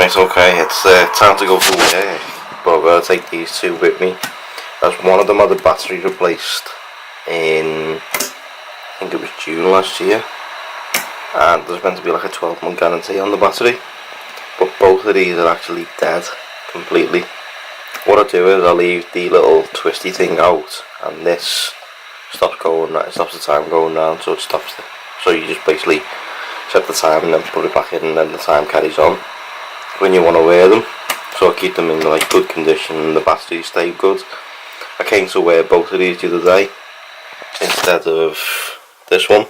Right, okay, it's time to go to work, but I've got to take these two with me, as one of them had the battery replaced in, I think it was June last year, and there's meant to be like a 12-month guarantee on the battery, but both of these are actually dead completely. What I do is I leave the little twisty thing out, and this stops the time going round, so it stops it. So you just basically set the time and then put it back in, and then the time carries on when you want to wear them. So I keep them in like good condition and the batteries stay good. I came to wear both of these the other day instead of this one,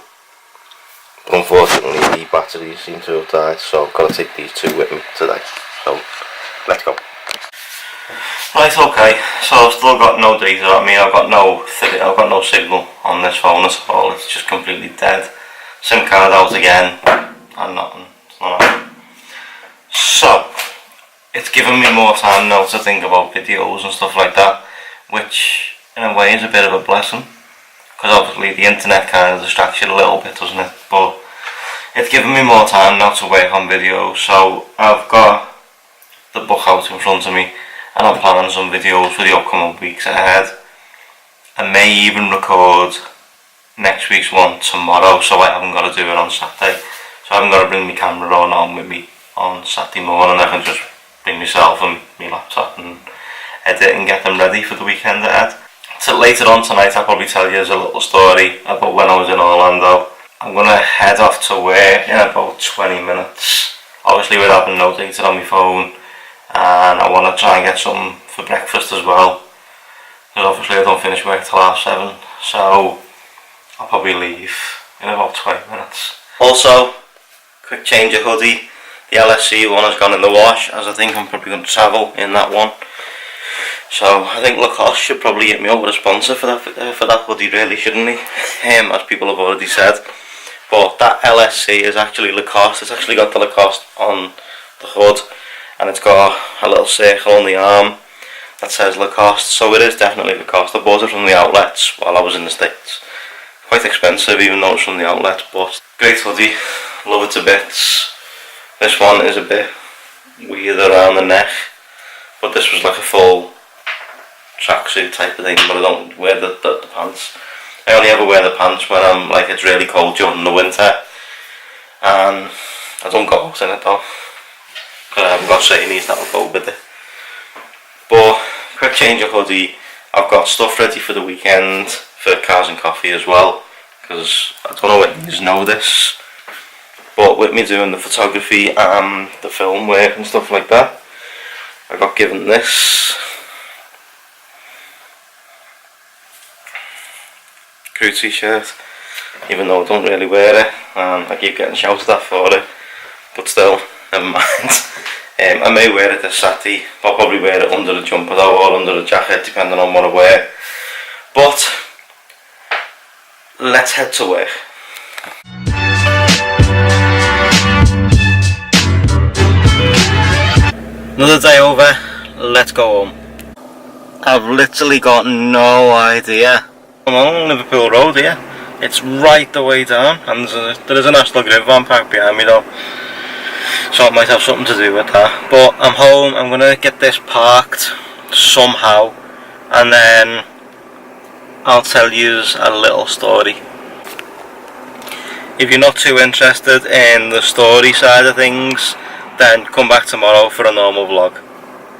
but unfortunately the batteries seem to have died, so I've got to take these two with me today. So let's go. Right, okay, so I've still got no data. I've got no signal on this phone at all. It's just completely dead. SIM card out again and nothing. It's not happening. So it's given me more time now to think about videos and stuff like that, which in a way is a bit of a blessing, because obviously the internet kind of distracts you a little bit, doesn't it? But it's given me more time now to work on videos. So I've got the book out in front of me, and I'm planning some videos for the upcoming weeks ahead. I may even record next week's one tomorrow, so I haven't got to do it on Saturday. So I haven't got to bring my camera on with me on Saturday morning. I can just bring myself and my laptop and edit and get them ready for the weekend ahead. So later on tonight I'll probably tell you a little story about when I was in Orlando. I'm going to head off to work in about 20 minutes. Obviously with having no data on my phone, and I want to try and get something for breakfast as well, because obviously I don't finish work till 7:30, so I'll probably leave in about 20 minutes. Also, quick change of hoodie. The LSC one has gone in the wash, as I think I'm probably going to travel in that one. So I think Lacoste should probably hit me up with a sponsor for that hoodie, really, shouldn't he? As people have already said. But that LSC is actually Lacoste. It's actually got the Lacoste on the hood, and it's got a little circle on the arm that says Lacoste, so it is definitely Lacoste. I bought it from the outlets while I was in the States. Quite expensive even though it's from the outlets, but great hoodie, love it to bits. This one is a bit weird around the neck, but this was like a full tracksuit type of thing, but I don't wear the pants. I only ever wear the pants when it's really cold during the winter, and I don't go out in it though, because I haven't got certain knees that will go with it. But quick change of hoodie. I've got stuff ready for the weekend for Cars and Coffee as well, because I don't know if you know this, but with me doing the photography and the film work and stuff like that, I got given this crew t-shirt, even though I don't really wear it, and I keep getting shouted at for it, but still, never mind. I may wear it this Saturday. I'll probably wear it under the jumper though, or under the jacket, depending on what I wear. But let's head to work. Another day over, let's go home. I've literally got no idea. I'm on Liverpool Road here. It's right the way down, and there is a National Grid van parked behind me though, so it might have something to do with that. But I'm home. I'm going to get this parked somehow, and then I'll tell you a little story. If you're not too interested in the story side of things, then come back tomorrow for a normal vlog.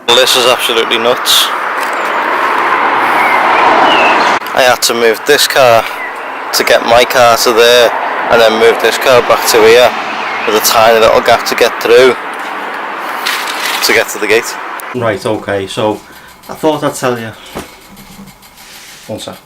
This is absolutely nuts. I had to move this car to get my car to there, and then move this car back to here, with a tiny little gap to get through to get to the gate. Right, okay, so I thought I'd tell you. One sec.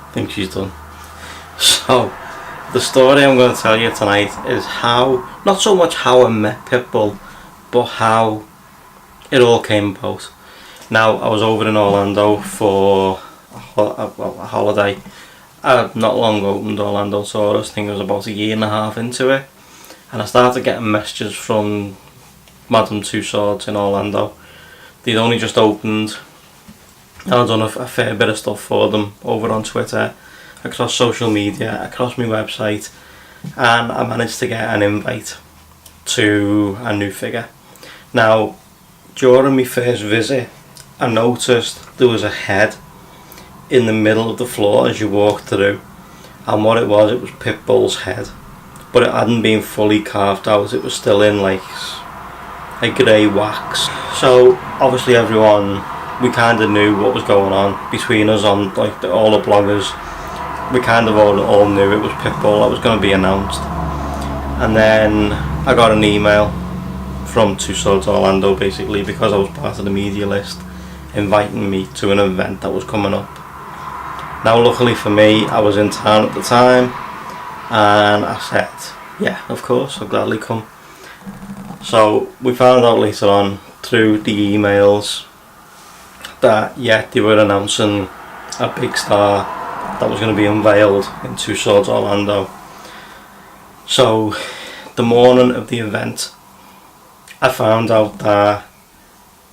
I think she's done. So, the story I'm going to tell you tonight is how, not so much how I met PitBull, but how it all came about. Now, I was over in Orlando for a holiday. I had not long opened Orlando Tourist. I think it was about a year and a half into it, and I started getting messages from Madame Two Swords in Orlando. They'd only just opened. I'd done a fair bit of stuff for them over on Twitter, across social media, across my website, and I managed to get an invite to a new figure. Now, during my first visit, I noticed there was a head in the middle of the floor as you walked through, and what it was PitBull's head, but it hadn't been fully carved out. It was still in like a grey wax. So obviously everyone, we kind of knew what was going on between us on like all the bloggers. We kind of all knew it was PitBull that was going to be announced. And then I got an email from Two Swords Orlando, basically because I was part of the media list, inviting me to an event that was coming up. Now luckily for me, I was in town at the time, and I said, yeah, of course, I'll gladly come. So we found out later on through the emails that yeah, they were announcing a big star that was going to be unveiled in Two Swords Orlando. So the morning of the event, I found out that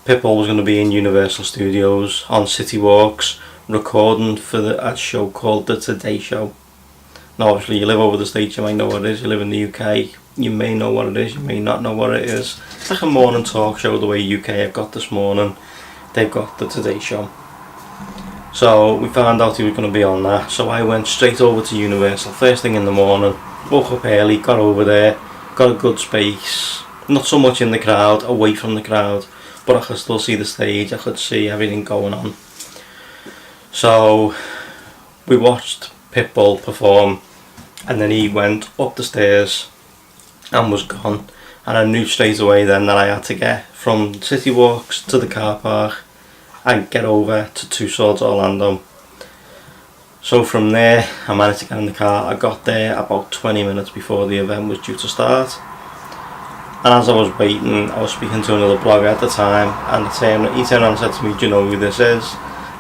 PitBull was going to be in Universal Studios on City Walks recording for a show called The Today Show. Now obviously you live over the States, you might know what it is. You live in the UK, you may know what it is, you may not know what it is. It's like a morning talk show the way UK have got this morning. They've got The Today Show. So we found out he was going to be on that, so I went straight over to Universal first thing in the morning, woke up early, got over there, got a good space, not so much in the crowd, away from the crowd, but I could still see the stage, I could see everything going on. So we watched PitBull perform, and then he went up the stairs and was gone, and I knew straight away then that I had to get from City Walks to the car park and get over to Two Swords Orlando. So from there I managed to get in the car. I got there about 20 minutes before the event was due to start, and as I was waiting I was speaking to another blogger at the time, and he turned around and said to me, do you know who this is?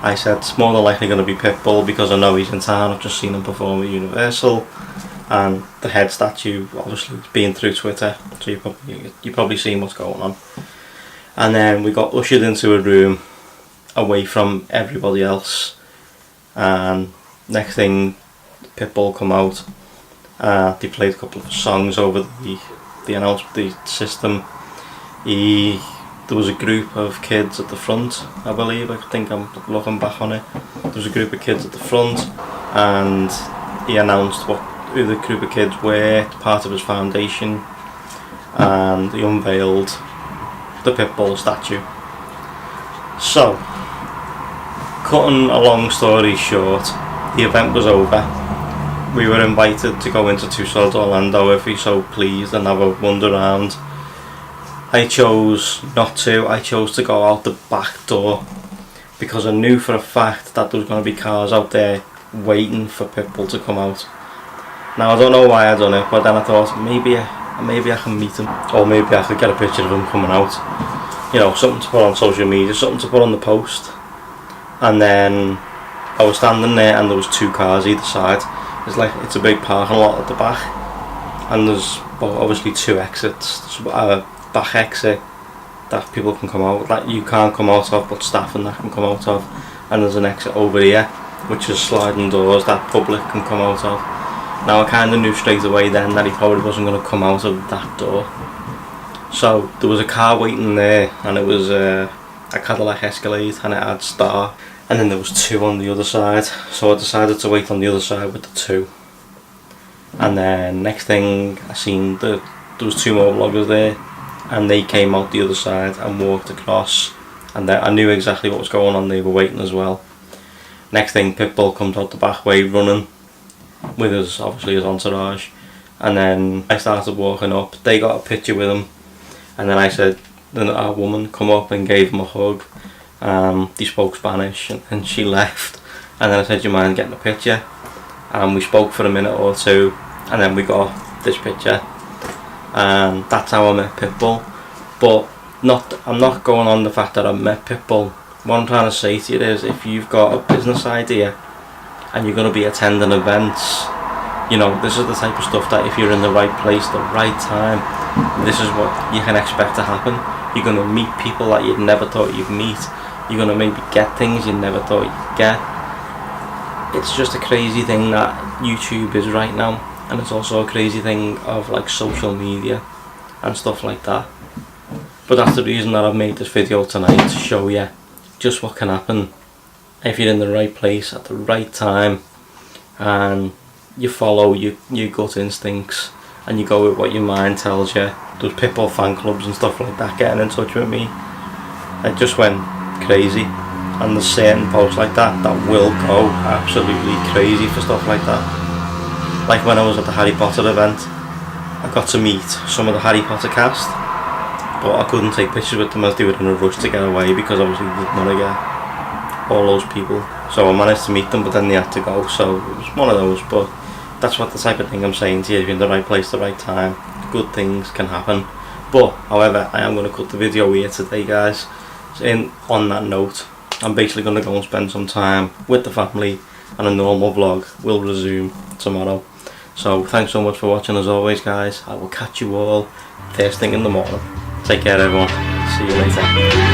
I said it's more than likely going to be PitBull because I know he's in town, I've just seen him perform at Universal, and the head statue obviously being through Twitter, so you've probably seen what's going on. And then we got ushered into a room away from everybody else, and next thing PitBull come out, they played a couple of songs over the announcement, the system. There was a group of kids at the front, I believe, I think I'm looking back on it, there was a group of kids at the front, and he announced who the group of kids were, part of his foundation, and he unveiled the PitBull statue. So cutting a long story short, the event was over. We were invited to go into Two Swords Orlando if we so pleased and have a wander around. I chose not to. I chose to go out the back door because I knew for a fact that there was going to be cars out there waiting for PitBull to come out. Now I don't know why I done it, but then I thought maybe I can meet him, or maybe I could get a picture of him coming out. You know, something to put on social media, something to put on the post. And then I was standing there and there was two cars either side. It's a big parking lot at the back, and there's obviously two exits. There's a back exit that people can come out, that you can't come out of, but staff and that can come out of, and there's an exit over here which is sliding doors that public can come out of. Now I kind of knew straight away then that he probably wasn't going to come out of that door. So there was a car waiting there, and it was a Cadillac Escalade, and it had Star, and then there was two on the other side, so I decided to wait on the other side with the two. And then next thing I seen, there was two more vloggers there, and they came out the other side and walked across, and then I knew exactly what was going on. They were waiting as well. Next thing, PitBull comes out the back way running with his entourage, and then I started walking up. They got a picture with him, and then I said, then a woman come up and gave him a hug. They spoke Spanish, and she left, and then I said, do you mind getting a picture? And we spoke for a minute or two, and then we got this picture, and that's how I met PitBull. But I'm not going on the fact that I met PitBull. what I'm trying to say to you is, if you've got a business idea and you're going to be attending events, you know, this is the type of stuff that if you're in the right place, the right time, this is what you can expect to happen. You're going to meet people that you'd never thought you'd meet. You're going to maybe get things you never thought you'd get. It's just a crazy thing that YouTube is right now, and it's also a crazy thing of like social media and stuff like that. But that's the reason that I've made this video tonight, to show you just what can happen if you're in the right place at the right time, and you follow your gut instincts and you go with what your mind tells you. There's PitBull fan clubs and stuff like that getting in touch with me. I just went crazy, and there's certain posts like that will go absolutely crazy for stuff like that. Like when I was at the Harry Potter event, I got to meet some of the Harry Potter cast, but I couldn't take pictures with them as they were in a rush to get away, because obviously they didn't want to get all those people. So I managed to meet them, but then they had to go, so it was one of those. But that's what the type of thing I'm saying to you. If you're in the right place, the right time, good things can happen. But however, I am going to cut the video here today, guys. So on that note, I'm basically going to go and spend some time with the family, and a normal vlog will resume tomorrow. So thanks so much for watching as always, guys. I will catch you all first thing in the morning. Take care, everyone. See you later.